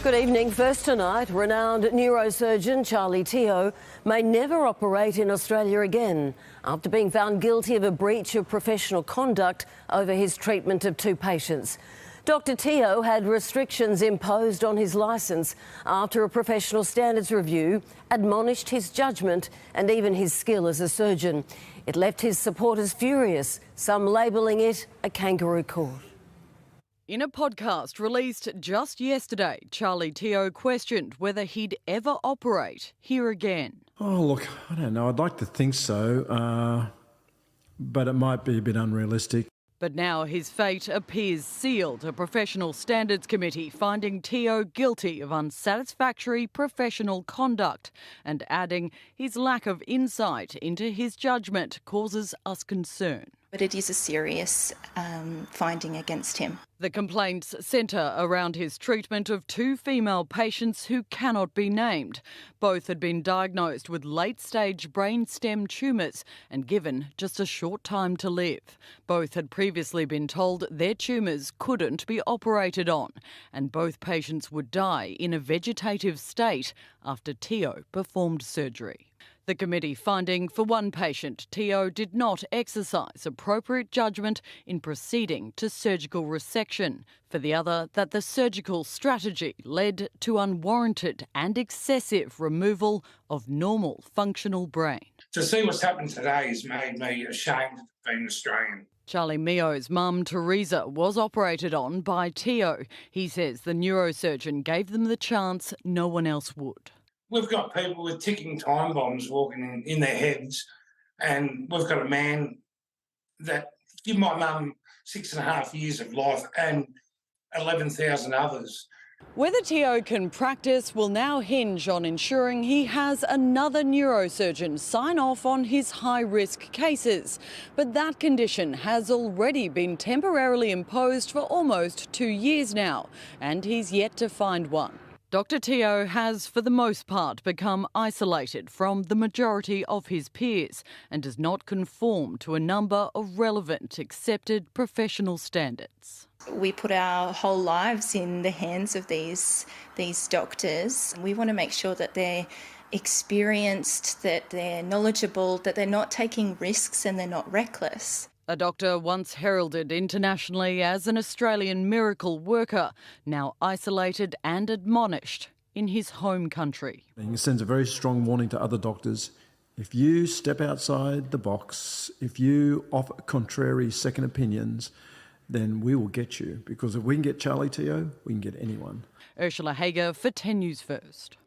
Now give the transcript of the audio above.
Good evening. First tonight, renowned neurosurgeon Charlie Teo may never operate in Australia again after being found guilty of a breach of professional conduct over his treatment of two patients. Dr Teo had restrictions imposed on his licence after a professional standards review admonished his judgment and even his skill as a surgeon. It left his supporters furious, some labelling it a kangaroo court. In a podcast released just yesterday, Charlie Teo questioned whether he'd ever operate here again. Oh, look, I don't know. I'd like to think so, but it might be a bit unrealistic. But now his fate appears sealed, a professional standards committee finding Teo guilty of unsatisfactory professional conduct and adding his lack of insight into his judgment causes us concern. But it is a serious finding against him. The complaints centre around his treatment of two female patients who cannot be named. Both had been diagnosed with late-stage brainstem tumours and given just a short time to live. Both had previously been told their tumours couldn't be operated on, and both patients would die in a vegetative state after Teo performed surgery. The committee finding for one patient, Teo did not exercise appropriate judgment in proceeding to surgical resection. For the other, that the surgical strategy led to unwarranted and excessive removal of normal functional brain. To see what's happened today has made me ashamed of being Australian. Charlie Meo's mum, Teresa, was operated on by Teo. He says the neurosurgeon gave them the chance no one else would. We've got people with ticking time bombs walking in their heads, and we've got a man that give my mum 6.5 years of life and 11,000 others. Whether Teo can practice will now hinge on ensuring he has another neurosurgeon sign off on his high-risk cases. But that condition has already been temporarily imposed for almost 2 years now, and he's yet to find one. Dr Teo has, for the most part, become isolated from the majority of his peers and does not conform to a number of relevant, accepted professional standards. We put our whole lives in the hands of these doctors. We want to make sure that they're experienced, that they're knowledgeable, that they're not taking risks and they're not reckless. A doctor once heralded internationally as an Australian miracle worker, now isolated and admonished in his home country. It sends a very strong warning to other doctors. If you step outside the box, if you offer contrary second opinions, then we will get you. Because if we can get Charlie Teo, we can get anyone. Ursula Hager for 10 News First.